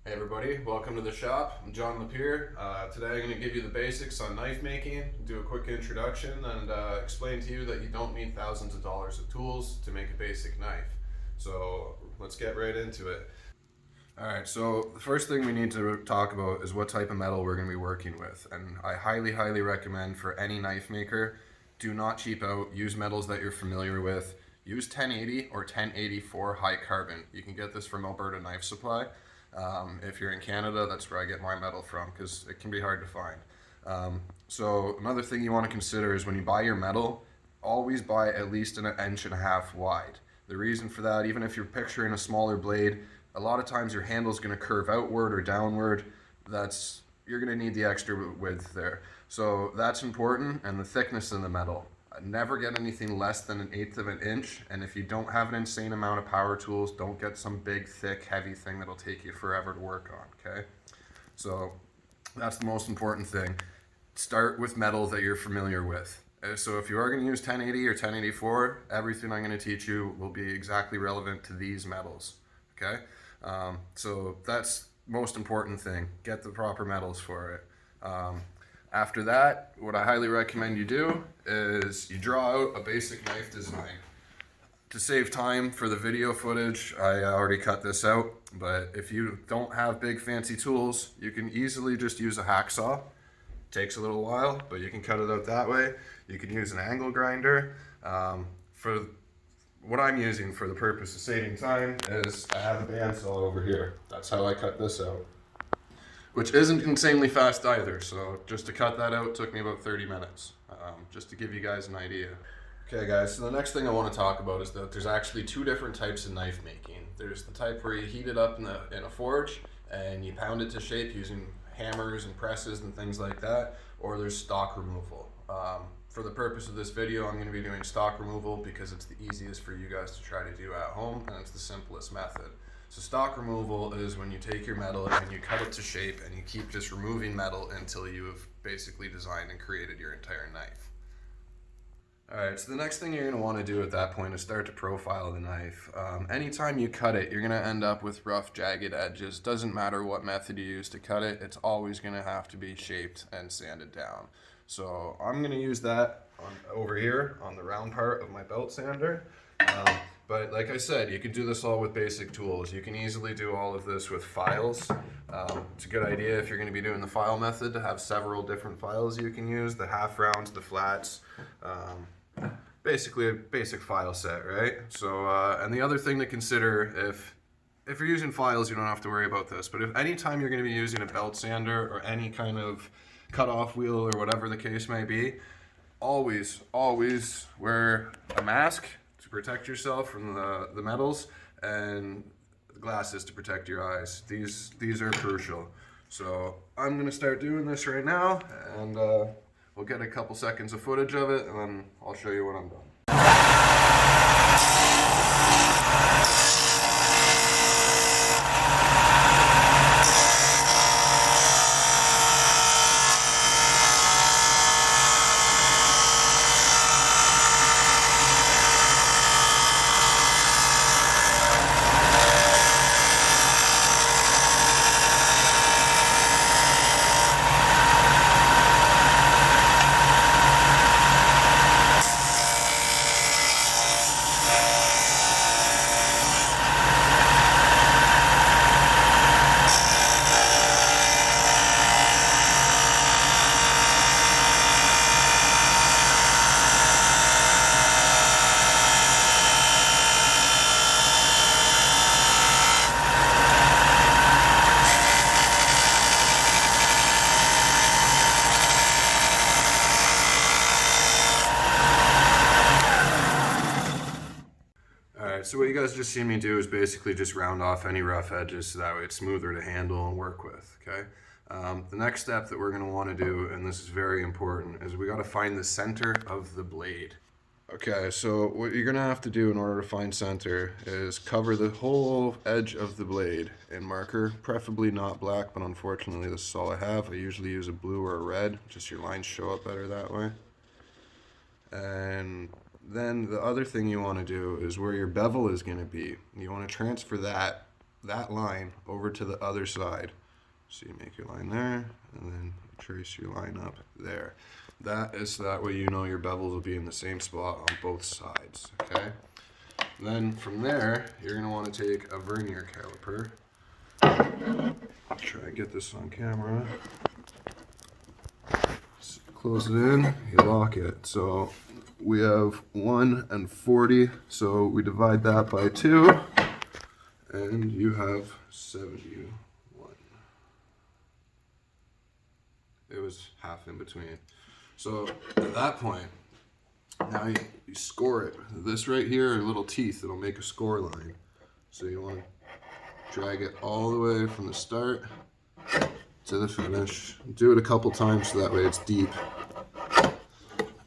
Hey everybody, welcome to the shop. I'm John Lapierre. Today I'm going to give you the basics on knife making, do a quick introduction, and explain to you that you don't need thousands of dollars of tools to make a basic knife. So let's get right into it. Alright, so the first thing we need to talk about is what type of metal we're going to be working with. And I highly recommend for any knife maker, do not cheap out, use metals that you're familiar with. Use 1080 or 1084 high carbon. You can get this from Alberta Knife Supply. If you're in Canada, that's where I get my metal from because it can be hard to find. So another thing you want to consider is when you buy your metal, always buy at least an inch and a half wide. The reason for that, even if you're picturing a smaller blade, a lot of times your handle is going to curve outward or downward. You're going to need the extra width there. So that's important, and the thickness of the metal. Never get anything less than 1/8 of an inch, and if you don't have an insane amount of power tools, don't get some big, thick, heavy thing that'll take you forever to work on, okay? So that's the most important thing. Start with metal that you're familiar with. So if you are going to use 1080 or 1084, everything I'm going to teach you will be exactly relevant to these metals, okay? So that's most important thing. Get the proper metals for it. After that, what I highly recommend you do is you draw out a basic knife design. To save time for the video footage, I already cut this out, but if you don't have big fancy tools, you can easily just use a hacksaw. Takes a little while, but you can cut it out that way. You can use an angle grinder. For what I'm using for the purpose of saving time is I have a bandsaw over here. That's how I cut this out. Which isn't insanely fast either, so just to cut that out took me about 30 minutes, just to give you guys an idea. Okay guys, so the next thing I want to talk about is that there's actually two different types of knife making. There's the type where you heat it up in a forge and you pound it to shape using hammers and presses and things like that, or there's stock removal. For the purpose of this video, I'm going to be doing stock removal because it's the easiest for you guys to try to do at home, and it's the simplest method. So stock removal is when you take your metal and you cut it to shape and you keep just removing metal until you have basically designed and created your entire knife. Alright, so the next thing you're going to want to do at that point is start to profile the knife. Anytime you cut it, you're going to end up with rough, jagged edges. Doesn't matter what method you use to cut it, it's always going to have to be shaped and sanded down. So I'm going to use that over here on the round part of my belt sander. But like I said, you can do this all with basic tools. You can easily do all of this with files. It's a good idea if you're going to be doing the file method to have several different files you can use, the half rounds, the flats, basically a basic file set, right? So, and the other thing to consider, if you're using files, you don't have to worry about this, but if anytime you're going to be using a belt sander or any kind of cutoff wheel or whatever the case may be, always wear a mask to protect yourself from the metals, and glasses to protect your eyes. These are crucial. So I'm gonna start doing this right now, and we'll get a couple seconds of footage of it, and then I'll show you when I'm done. Alright, so what you guys just seen me do is basically just round off any rough edges so that way it's smoother to handle and work with, okay? The next step that we're going to want to do, and this is very important, is we got to find the center of the blade. Okay, so what you're going to have to do in order to find center is cover the whole edge of the blade in marker, preferably not black, but unfortunately this is all I have. I usually use a blue or a red, just your lines show up better that way. And then the other thing you want to do is where your bevel is going to be. You want to transfer that that line over to the other side. So you make your line there, and then trace your line up there. That is so that way you know your bevels will be in the same spot on both sides, okay? Then from there, you're gonna wanna take a vernier caliper. I'll try and get this on camera. Close it in, you lock it. So we have 1 and 40, so we divide that by 2, and you have 71. It was half in between. So at that point, now you score it. This right here are little teeth that'll make a score line. So you want to drag it all the way from the start to the finish. Do it a couple times so that way it's deep.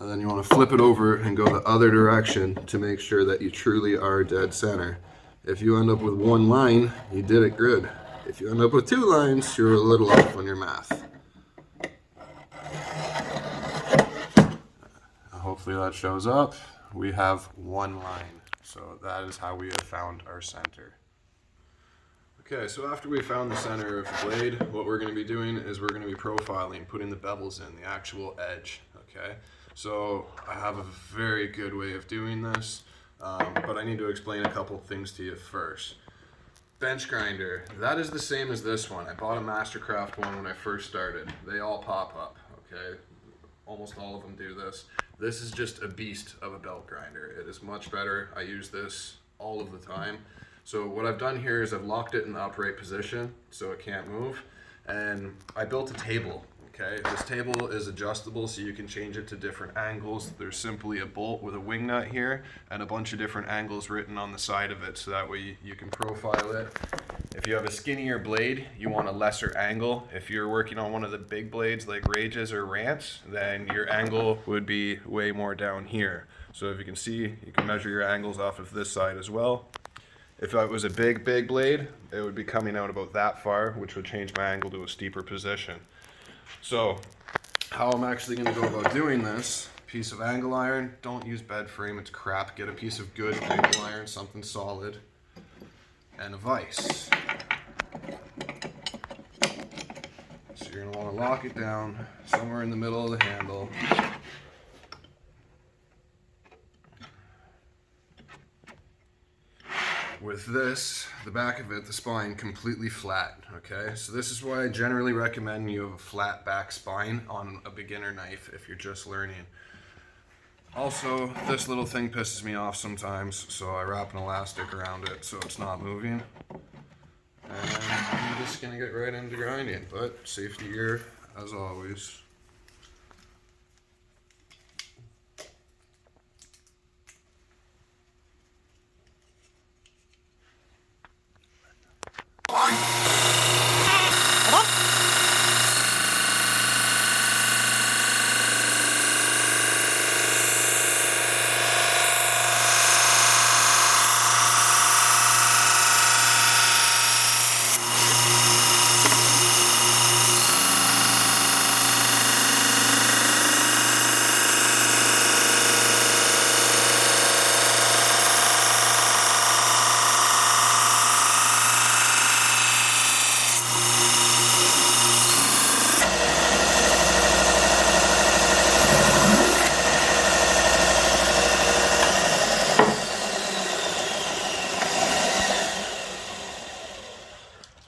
And then you want to flip it over and go the other direction to make sure that you truly are dead center. If you end up with one line, you did it good. If you end up with 2 lines, you're a little off on your math. Hopefully that shows up. We have 1 line. So that is how we have found our center. Okay, so after we found the center of the blade, what we're going to be doing is we're going to be profiling, putting the bevels in, the actual edge, okay? So I have a very good way of doing this, but I need to explain a couple things to you first. Bench grinder, that is the same as this one. I bought a Mastercraft one when I first started. They all pop up, okay? Almost all of them do this. This is just a beast of a belt grinder. It is much better. I use this all of the time. So what I've done here is I've locked it in the upright position so it can't move. And I built a table, okay? This table is adjustable so you can change it to different angles. There's simply a bolt with a wing nut here and a bunch of different angles written on the side of it so that way you can profile it. If you have a skinnier blade, you want a lesser angle. If you're working on one of the big blades like Rages or Rants, then your angle would be way more down here. So if you can see, you can measure your angles off of this side as well. If it was a big blade, it would be coming out about that far, which would change my angle to a steeper position. So how I'm actually going to go about doing this, piece of angle iron, don't use bed frame, it's crap. Get a piece of good angle iron, something solid, and a vise. So you're going to want to lock it down somewhere in the middle of the handle. With this, the back of it, the spine, completely flat, okay? So this is why I generally recommend you have a flat back spine on a beginner knife if you're just learning. Also, this little thing pisses me off sometimes, so I wrap an elastic around it so it's not moving. And I'm just gonna get right into grinding, but safety gear as always.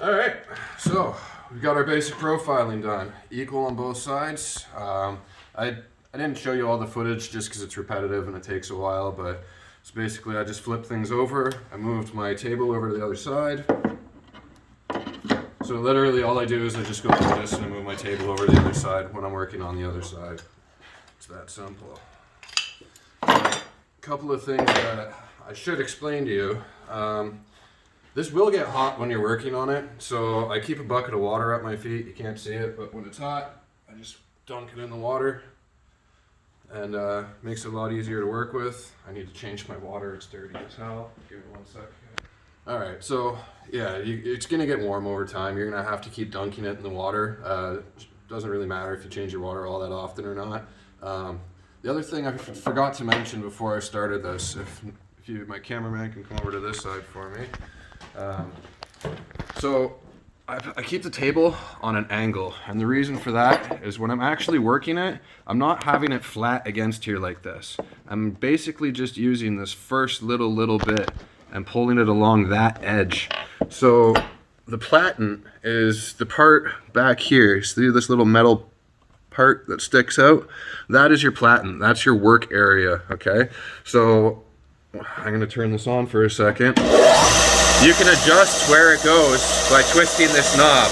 Alright, so we've got our basic profiling done. Equal on both sides. I didn't show you all the footage just because it's repetitive and it takes a while, but so basically I just flipped things over. I moved my table over to the other side. So literally all I do is I just go like this and I move my table over to the other side when I'm working on the other side. It's that simple. A couple of things that I should explain to you. This will get hot when you're working on it, so I keep a bucket of water at my feet. You can't see it, but when it's hot, I just dunk it in the water, and makes it a lot easier to work with. I need to change my water, it's dirty as hell. Give me 1 second. Alright, so yeah, it's going to get warm over time. You're going to have to keep dunking it in the water. Doesn't really matter if you change your water all that often or not. The other thing I forgot to mention before I started this, if my cameraman can come over to this side for me. So I keep the table on an angle, and the reason for that is when I'm actually working it, I'm not having it flat against here like this. I'm basically just using this first little bit and pulling it along that edge. So the platen is the part back here. See this little metal part that sticks out? That is your platen. That's your work area, okay? So I'm gonna turn this on for a second. You can adjust where it goes by twisting this knob.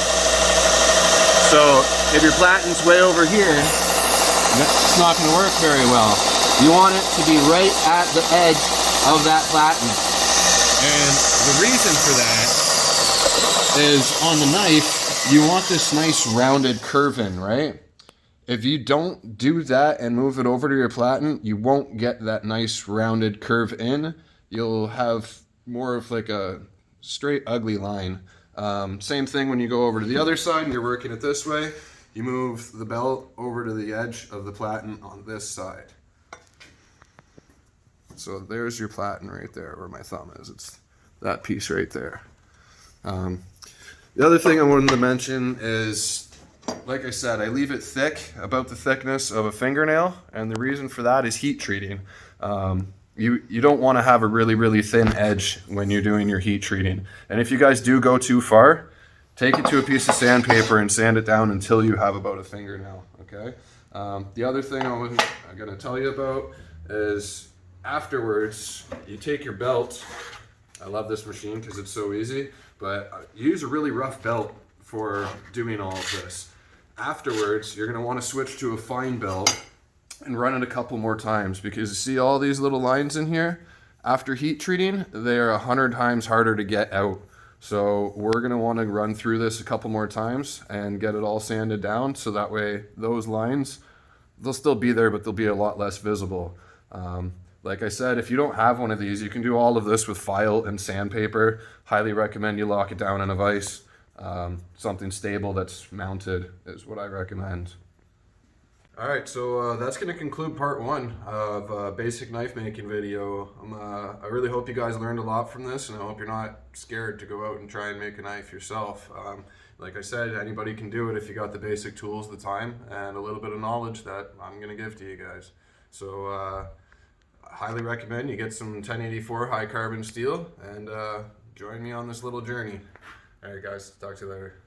So if your platen's way over here, it's not going to work very well. You want it to be right at the edge of that platen. And the reason for that is on the knife, you want this nice rounded curve in, right? If you don't do that and move it over to your platen, you won't get that nice rounded curve in. You'll have more of like a straight ugly line. Same thing when you go over to the other side and you're working it this way. You move the belt over to the edge of the platen on this side. So there's your platen right there where my thumb is. It's that piece right there. The other thing I wanted to mention is, like I said, I leave it thick, about the thickness of a fingernail, and the reason for that is heat treating. You don't want to have a really thin edge when you're doing your heat treating. And if you guys do go too far, take it to a piece of sandpaper and sand it down until you have about a fingernail, okay? The other thing I'm going to tell you about is afterwards, you take your belt. I love this machine because it's so easy, but use a really rough belt for doing all of this. Afterwards, you're going to want to switch to a fine belt and run it a couple more times, because you see all these little lines in here? After heat treating, they are 100 times harder to get out. So we're gonna wanna run through this a couple more times and get it all sanded down, so that way those lines, they'll still be there, but they'll be a lot less visible. Like I said, if you don't have one of these, you can do all of this with file and sandpaper. Highly recommend you lock it down in a vise. Something stable that's mounted is what I recommend. All right, so that's going to conclude part one of a basic knife making video. I really hope you guys learned a lot from this, and I hope you're not scared to go out and try and make a knife yourself. Like I said, anybody can do it if you got the basic tools, the time, and a little bit of knowledge that I'm going to give to you guys. So I highly recommend you get some 1084 high carbon steel and join me on this little journey. All right, guys, talk to you later.